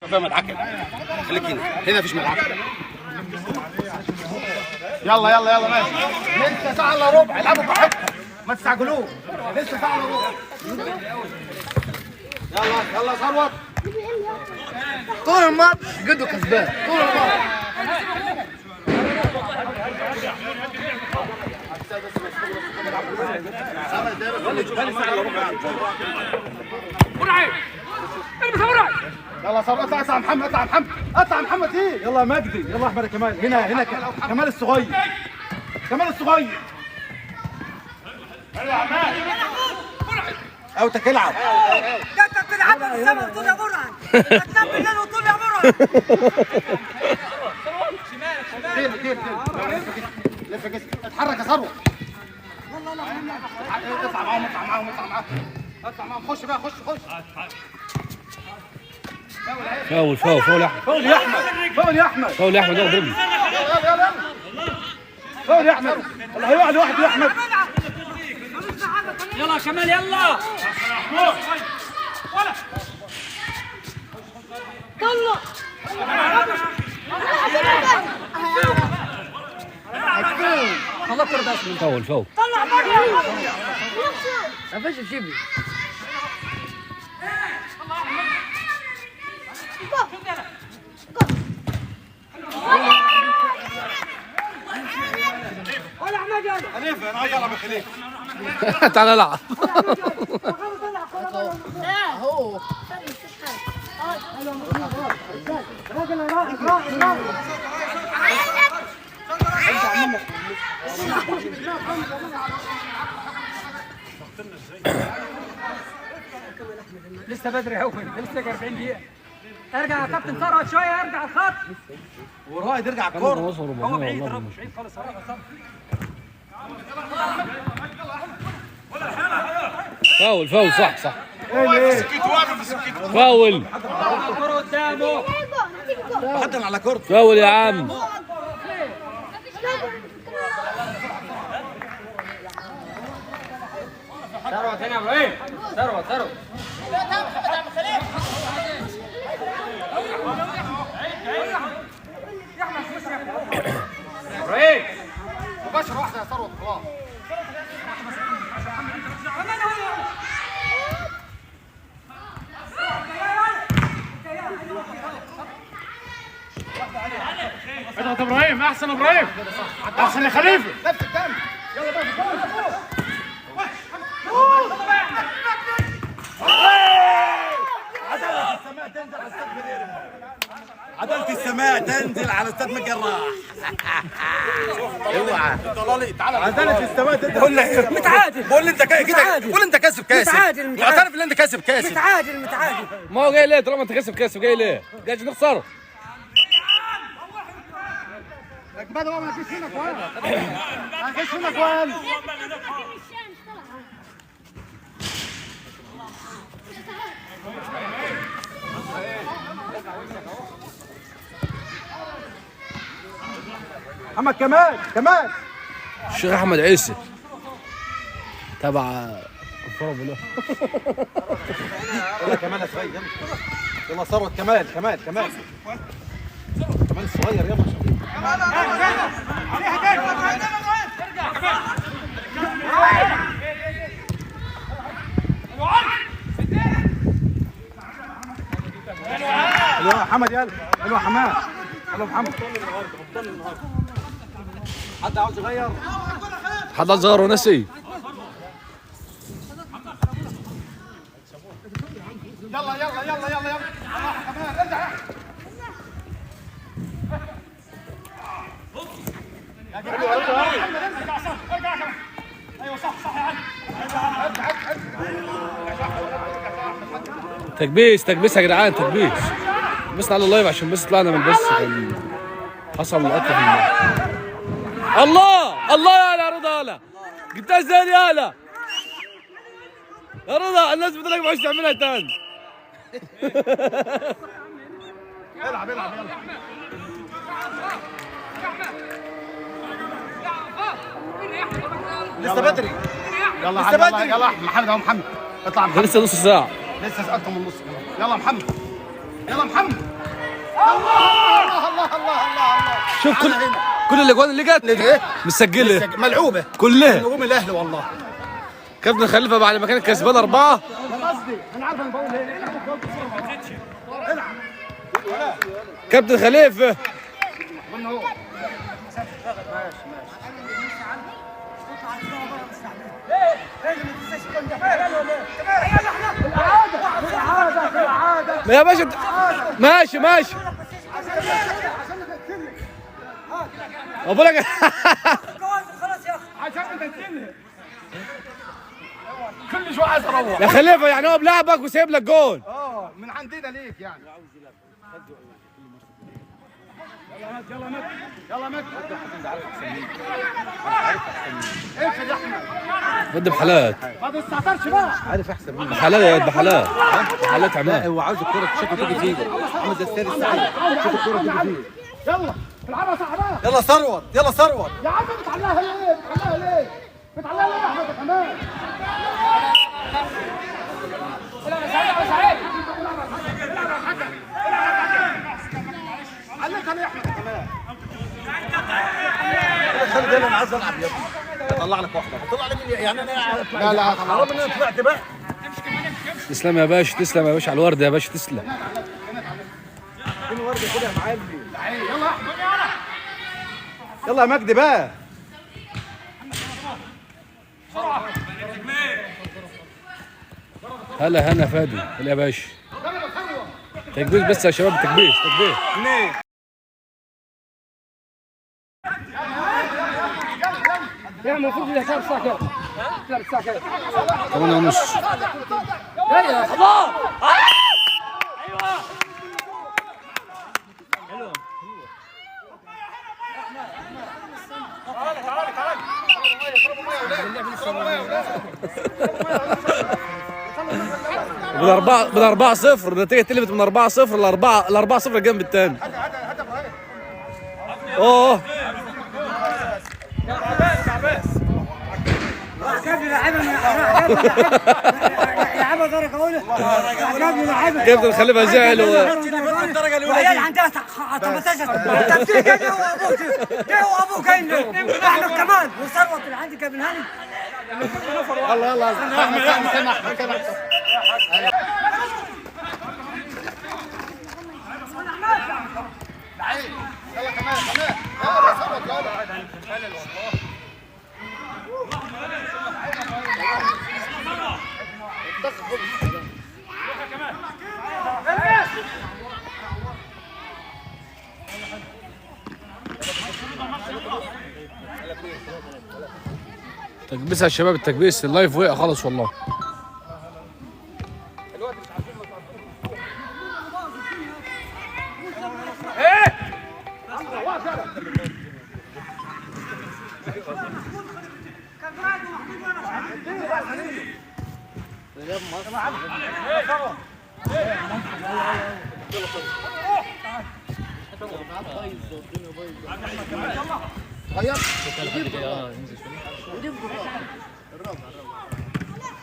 فيها مدعكه. خليك هنا مفيش مدعكه. يلا يلا يلا ماشي. لسه ساعه الا ربع، العبوا براحتكم ما تستعجلوش. لسه ساعه الا ربع. يلا يلا ثروت. طول الماتش جدو كسبان طول الماتش. مرعي البس مرعي. يلا صار اطلع محمد، اطلع محمد، اطلع محمد. ايه يلا يا مجدي، يلا احمد يا كمال. هنا كمال الصغير، كمال الصغير. يلا يا عماد او تلعب. انت بتلعب في السما وتقول يا مرعي، بتنام بالليل وتقول يا مرعي. كيف لف جسمك، اتحرك يا ثروت. اطلع معاهم اطلع معاهم اطلع معاهم اطلع معاهم. خش بقى خش. فاول يا احمد. فاول يا احمد، فاول يا احمد، فاول يا احمد. اضربني. يلا فاول يا احمد. الله هيقع لوحده يا احمد. يلا كمال يلا. طلع خلاص كده اسمه فاول طلع بره. ما فيش شيبي. ولا احمد يلا. خليفه انا يلا ابو خليفه. تعال العب. اهو لسه بدري قوي، لسه 40 دقيقة. ارجع يا كابتن ثروت شوية، ارجع الخط. ورائد يرجع على الكوره. هو بعيد مش بعيد خالص. فاول صح. ايه فاول الكرة قدامه. حطنا على كورته. فاول يا عم. ثروت هنا يا ابراهيم. ثروت ابراهيم. مباشره واحده يا ثروت خلاص. اضغط ابراهيم، احسن ابراهيم، احسن يا خليفه. نفس الكلام. يلا بقى عدلة السماء تنزل على استاد مجراح. اوعى تعالى. عدلة السماء تنزل. قول لي متعادل. قول لي انت كده، قول انت كاسب متعادل. معترف ان انت كاسب متعادل. ما هو جاي ليه؟ طالما انت كسب جاي ليه؟ جاي نخسره. بدأ ما فيش هنا كوان. ما فيش هنا كوان. محمد كمال الشيخ احمد عيسى تبع يلا كمال يا صغير. يلا ثروت. كمال الصغير. يلا يلا محمد. يلا حماد. يلا محمد. حد عاوز يغير؟ حد صغير ونسي. يلا كمان ارجع. ارجع. ايوه صح يا علي. تكبيس يا جدعان، تكبيس. بس على اللايف عشان بس طلعنا من بس حصل لقطه في الله يا رضا. يالا جبتها ازاي يالا يا رضا؟ الناس بتقول لك ما عادش تعملها تاني. العب يلا. لسه بدري. يلا لسه بدري. يلا محمد اهو. محمد اطلع. لسه نص ساعة. لسه اكتر من نص. يلا محمد. الله الله الله الله. شوف كل الاجوان اللي جت مسجله ملعوبه كلها. نجوم الاهلي والله. كابتن خليفه بعد ما كان كسبان 4 انا قصدي انا عارف انا بقول ايه. كابتن خليفه يا باشا ماشي ماشي بقول لك خلاص يا اخي كل شويه عايز اروح. يا خليفه يعني هو بلعبك وسايب لك جول. من عندنا ليك يعني. يلا مت امشي يا احمد. قد بحالات ما تستعطرش بقى. عارف احسن مني. بحالات يا بحالات بحالات عماد. هو عاوز الكرة تشوف تيجي فيه. عامل زي السيد السعيد. شوف الكرة تيجي فيه. يلا العبها صح بقى. يلا ثروت يلا ثروت. يا عم بتعلقها ليه؟ بتعلقها ليه؟ بتعلقها ليه يا احمد كمان؟ علقها ليه يا احمد كمان؟ خلي ده انا عايز العب يا ابني. اطلع لك واحدة. اطلع لي مين يعني انا لا لا رغم ان انا طلعت بقى. تسلم يا باشا تسلم يا باشا على الورده يا باشا تسلم. فين وردة كده يا معلم. يلا يا مجدي بقى. هلا هنا فادي هلا يا باشا. تكبيس بس يا شباب تكبيس تكبيس. يعني المفروض إذا كان الساعة كام؟ كام الساعة كام؟ 8:30. يا خلاص بال 4-0 النتيجه اتقلبت من 4-0 ل 4-0 الجنب الثاني. اوه لعبها درجه اولى. لعبها كابتن خليفه زعل الدرجة الأولى. وعيال عندها 18 تفكير كده هو ابوك ده هو ابوك احنا كمان وثروت اللي عندي كابن هاني. يلا يلا استنى احمد يلا كمان يلا صوت يلا. تكبيس يا شباب التكبيس اللايف وقع خالص والله.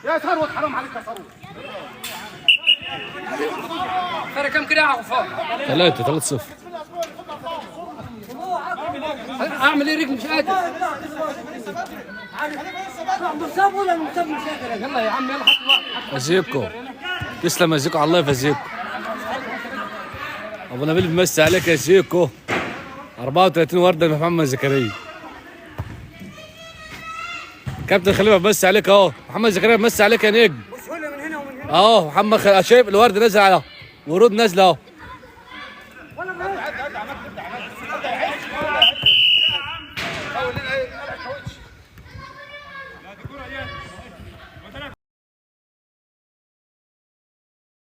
يا ثروت حرام عليك يا ثروت. فرق كم كده يا غفار؟ 3-0. اعمل ايه رجلي مش قادر. مصاب ولا مصاب مش قادر. يلا يا عم يلا حط الوقت. ازيكم تسلم يا زيكو على الله يفزيكم. ابو نبيل بيمسي عليك يا زيكو. 34 ورده لمحمد زكريا. كابتن خليفه بيمسي عليك اهو. محمد زكريا بيمسي عليك يا نجم. وصولنا من هنا ومن هنا. اهو محمد شايف الورد نازل اهو. ورود نازله اهو. ولا